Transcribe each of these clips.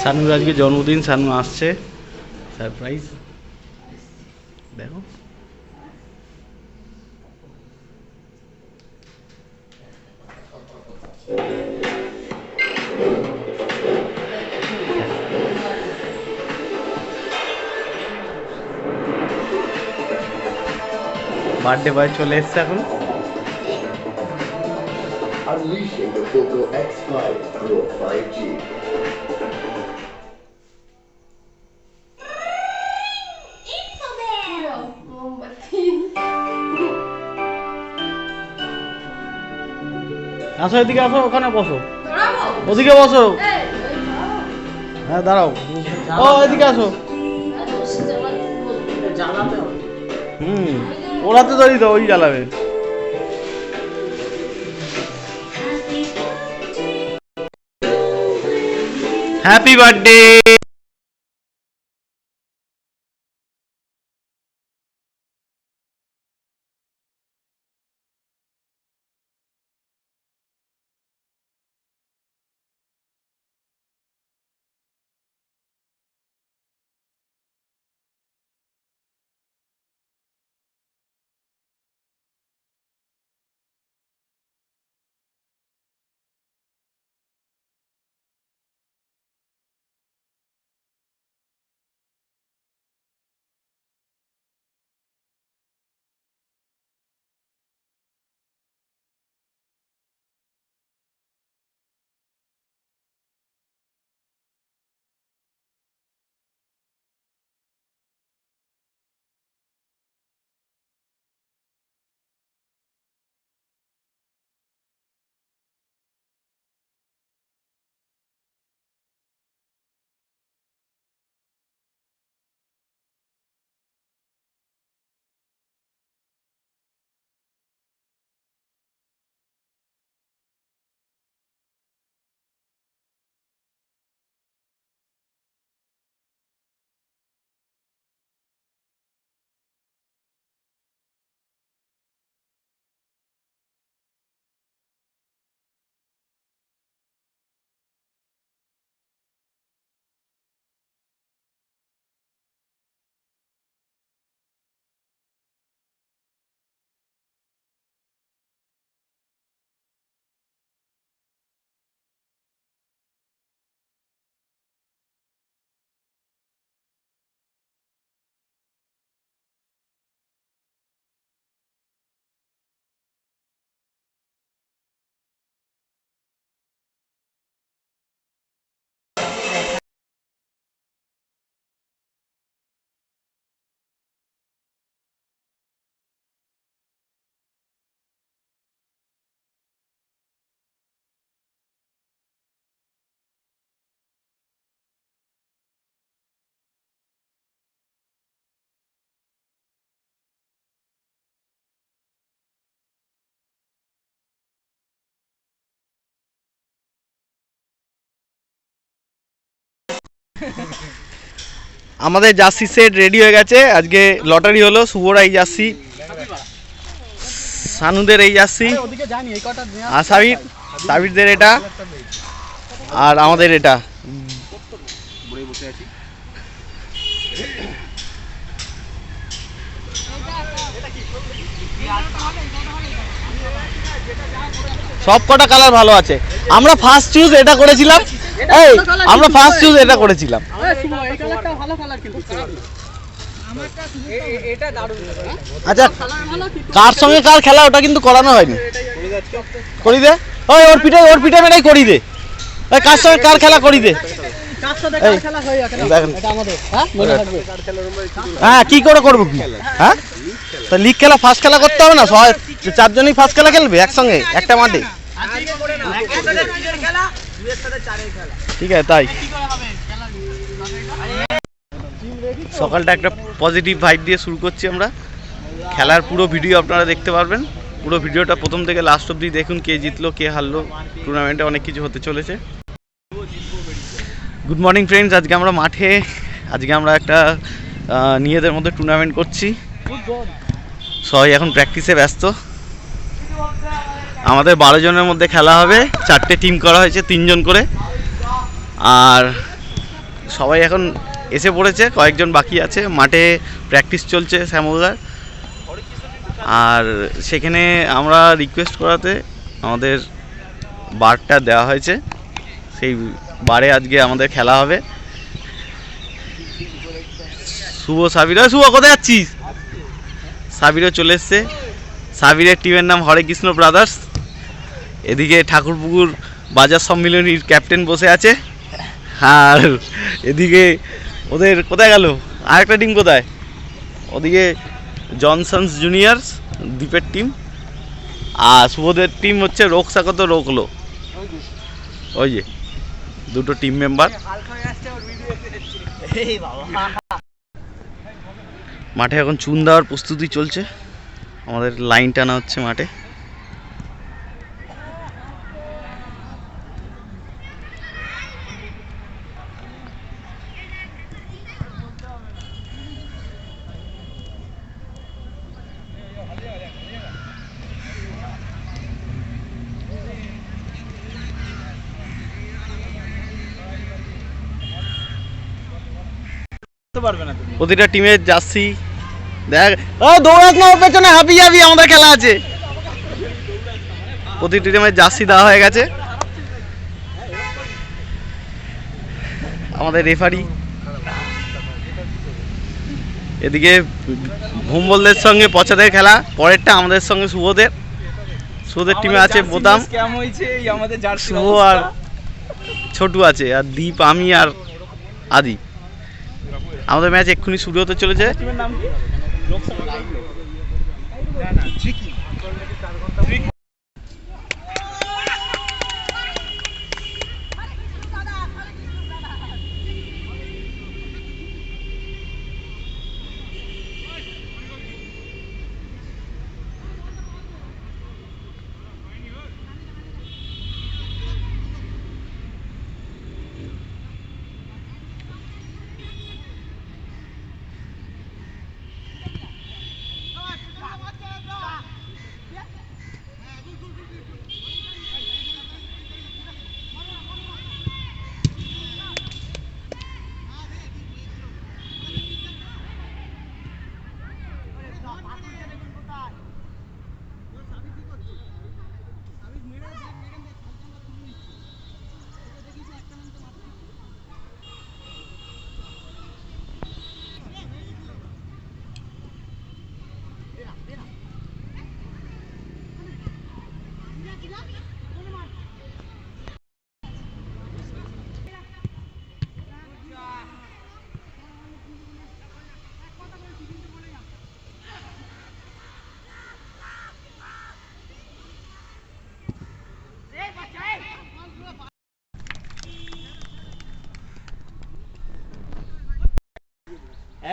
Sanur আজকে জন্মদিন, সানু আসছে, সারপ্রাইজ। দেখো বার্থডে বয় চলে এসছে এখন। Unleashing the Poco X5 Pro 5G. আসো, এদিকে আসো, ওখানে বসো, ওদিকে বসো। হ্যাঁ দাঁড়াও, ও এদিকে আসো। ওরাতে তৈরি তো, ওই জ্বালাবে। Happy birthday. আমাদের জার্সি সেট রেডি হয়ে গেছে। আজকে লটারি হলো, শুভর এই জার্সি, সানুদের এই জার্সি, আর সাবিরদের এটা, আর আমাদের এটা। সব কটা কালার ভালো আছে। আমরা ফার্স্ট চুজ এটা করেছিলাম, এই আমরা ফার্স্ট চুজ এটা করেছিলাম। আচ্ছা, কার সঙ্গে কার খেলা ওটা কিন্তু করানো হয়নি। করি দে, ওই ওর পিঠে মেটাই করি দে। ওই কার সঙ্গে কার খেলা করি দে। হ্যাঁ কি করে করবো কি? হ্যাঁ তা লিগ খেলা ফার্স্ট খেলা করতে হবে না? চারজনই ফার্স্ট খেলা খেলবে একসঙ্গে একটা মাঠে। ঠিক আছে, তাই সকালটা একটা পজিটিভ ভাইব দিয়ে শুরু করছি আমরা। খেলার পুরো ভিডিও আপনারা দেখতে পারবেন। পুরো ভিডিওটা প্রথম থেকে লাস্ট অবধি দেখুন, কে জিতলো কে হারলো। টুর্নামেন্টে অনেক কিছু হতে চলেছে। গুড মর্নিং ফ্রেন্ডস, আজকে আমরা মাঠে, আজকে আমরা একটা নিজেদের মধ্যে টুর্নামেন্ট করছি। সবাই এখন প্র্যাকটিসে ব্যস্ত। আমাদের 12 জনের মধ্যে খেলা হবে, 4টে টিম করা হয়েছে, 3 জন করে। আর সবাই এখন এসে পড়েছে, কয়েকজন বাকি আছে। মাঠে প্র্যাকটিস চলছে শ্যামলদার। আর সেখানে আমরা রিকোয়েস্ট করাতে আমাদের বারটা দেওয়া হয়েছে, সেই বারে আজকে আমাদের খেলা হবে। শুভ সাবির, শুভ কোথায় যাচ্ছিস? সাবিরও চলে এসছে। সাবিরের টিমের নাম হরে কৃষ্ণ ব্রাদার্স। এদিকে ঠাকুরপুকুর বাজার সম্মিলনীর ক্যাপ্টেন বসে আছে। আর এদিকে ওদের কোথায় গেল আরেকটা টিম, কোথায়? ওদিকে জনসন্স জুনিয়র্স দ্বীপের টিম, আর শুভদের টিম হচ্ছে রোকসাকত রোকলো। ওই যে দুটো টিম মেম্বার। মাঠে এখন চুন দেওয়ার প্রস্তুতি চলছে, আমাদের লাইন টানা হচ্ছে মাঠে। প্রতিটা টিমের জার্সি দেখ, ও দৌড়াস না, ওর পেছনে হাঁপিয়ে যাবি, আমাদের খেলা আছে। প্রতিটি টিমের জার্সি দেওয়া হয়ে গেছে। আমাদের রেফারি এদিকে ভুম্বলদের সঙ্গে পচাদের খেলা, পরেরটা আমাদের সঙ্গে শুভদের। শুভদের টিমে আছে বোতাম, শুভ আর ছোটু আছে, আর দীপ, আমি আর আদি। আমাদের ম্যাচ এক্ষুনি শুরু হতে চলেছে।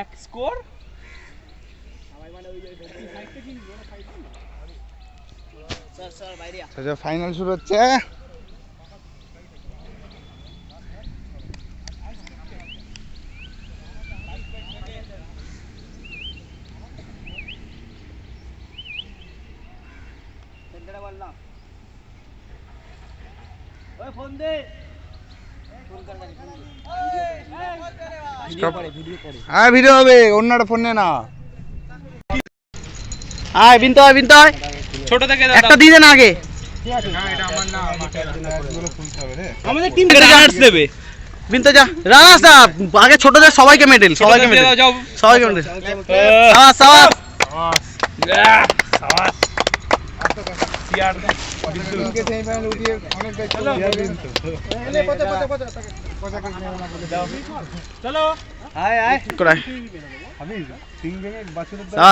এক স্কোর ফাইনাল শুরু হচ্ছে। হ্যাঁ ভিডিও হবে, অন্যটা ফোন নে না। আয় বিনতে হয়, বিনতে হয়, ছোট থেকে একটা দিয়ে দেন আগে। আমাদের টিম রানার্স দেবে। বিনতে যা, রানার্স না, আগে ছোটদের সবাইকে মেডেল, সবাইকে মেডেল, সবাইকে মেডেল। সাবাস সাবাস।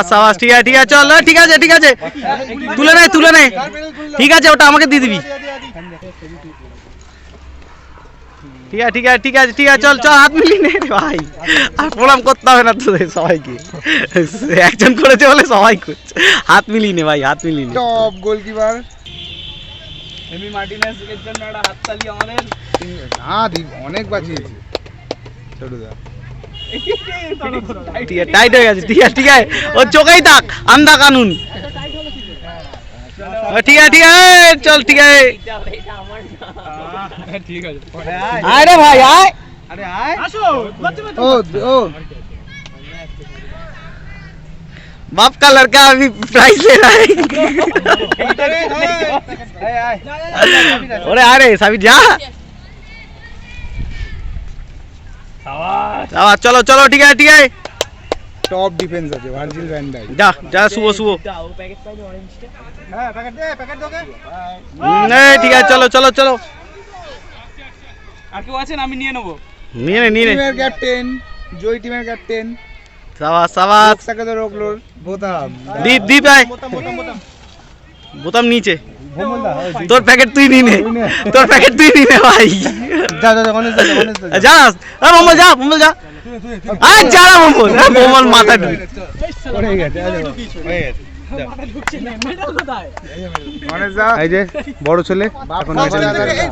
সাবাস, ঠিক আছে ঠিক আছে, চল, ঠিক আছে ঠিক আছে, তুলে নে তুলে নে, ঠিক আছে, ওটা আমাকে দিয়ে দিবি। ঠিক আছে ঠিক আছে ঠিক আছে ঠিক আছে, চল চল, হাত মিলিয়ে নে রে ভাই, আর প্রণাম করতে হবে না তোদের সবাইকে, একজন করেছে বলে সবাই করছে। হাত মিলিয়ে নে ভাই, হাত মিলিয়ে নে। টপ গোলকিপার এমি মার্টিনেজ এর জন্য একটা হাততালি আমাদের। হ্যাঁ অনেক বাঁচিয়েছে ছোটদা। ঠিক আছে, টাইট হয়ে গেছে, ঠিক আছে ঠিক আছে, ওর চোখেই থাক, আন্দা কানুন। ঠিক আছে ঠিক আছে, চল ঠিক আছে, ঠিক আছে আয় রে ভাই আয়। আরে আয় আসো ও ও बाप का लड़का अभी प्राइस ले रहा है अरे अरे साबित जा शाबाश चलो चलो ठीक है টপ ডিফেন্স আছে ভার্জিল ভ্যান ডাইক जा जा सुबह सुबह হ্যাঁ প্যাকেট দোকে नहीं ठीक है चलो चलो चलो আর কেউ আছেন আমি নিয়ে নেবো नहीं नहीं টিমের ক্যাপ্টেন জয় টিমের ক্যাপ্টেন शाबाश शाबाश সাকে তো রোকলো বোতাম दीप दीप आए बोतम नीचे তোর প্যাকেট তুই নিয়ে নে তোর প্যাকেট তুই নিয়ে নে ভাই যা যা অনেক যা এ মোমল যা মোমল যা আ যা না মোমল মোমল মাথা ঢুক হয়ে গেছে হয়ে গেছে অনেক যা এই যে বড় ছেলে এখন এই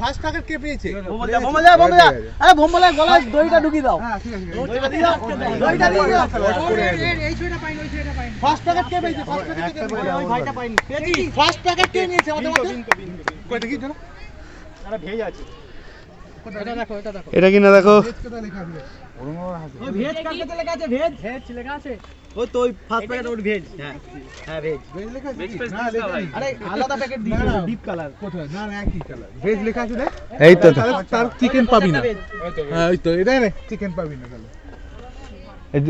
ফার্স্ট টার্গেট কে পেয়েছে মোমল যা আরে মোমলের গলায় দইটা ঢুকিয়ে দাও হ্যাঁ ঠিক আছে দইটা দিয়ে দাও দইটা দিয়ে দাও এই ছয়টা পাইনি ওই ছয়টা পাইনি ফার্স্ট টার্গেট কে পেয়েছে ফার্স্ট টার্গেট কে পেয়েছে ওই ভাইটা পাইনি পেয়েছি ফার্স্ট টার্গেট কে নিয়েছে আমাদের মধ্যে কই দেখি জানো আরে ভেজ আছে এটা দেখো এটা কি না দেখো ওই ভেজ কাকে লেখা আছে ভেজ লেখা আছে ও তো ওই ফার্স্ট প্যাকেট ওর ভেজ হ্যাঁ ভেজ লেখা আছে না লেখা আরে আলাদা প্যাকেট দিয়েছে ডিপ কালার কোথায় না একই কালার ভেজ লেখা আছে দেখ এই তো তার চিকেন পাবি না হ্যাঁ ওই তো এটা রে চিকেন পাবি না তাহলে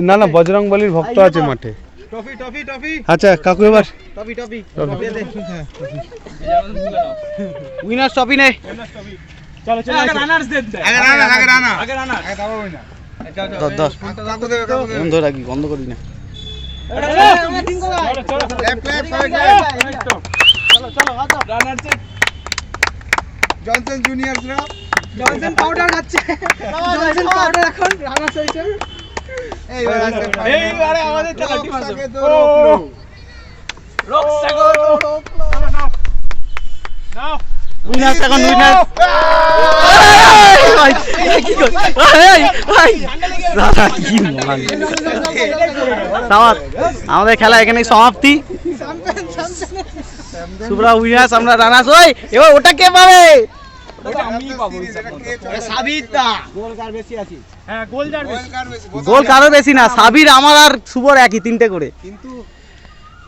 না না বজরংবলীর ভক্ত আছে মাঠে টফি আচ্ছা কাকু এবার টফি দে দে উইনার টপি নে চলো চলো আগে রানার্স দেন আগে রানা আগে রানার্স আগে দাও না দশ কাকু দেবে কাকু দেবে বন্ধ রাখি বন্ধ করি না রানার্স জনসন জুনিয়রসরা জনসন পাউডার খাচ্ছে জনসন পাউডার এখন রানার্স হইছে এইবারে আমাদের খেলা টিম আছে রক্সাগো নাও উইনার এখন উইনার ভাই কি কর এই ভাই সারা কি মান সামাত আমাদের খেলা এখানেই সমাপ্তি সুব্রা উইনার্স আমরা রানার্স ওই এবার ওটা কে পাবে ওটা আমি পাবো সাবিতা গোল কার বেশি আছে হ্যাঁ গোল যার বেশি গোল কারো বেশি না সাবির আমার আর শুভর একই তিনটে করে কিন্তু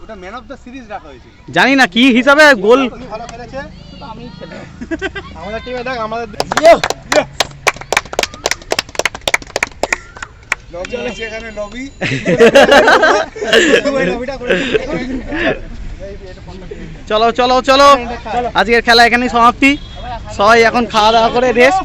ওটা ম্যান অফ দ্য সিরিজ রাখা হয়েছে জানি না কি হিসাবে গোল ভালো খেলেছে তো আমি খেলবো আমাদের টিমে দেখ আমাদের লবি আছে এখানে লবি চলো চলো চলো আজকের খেলা এখানেই সমাপ্তি সবাই এখন খাওয়া দাওয়া করে রেস্ট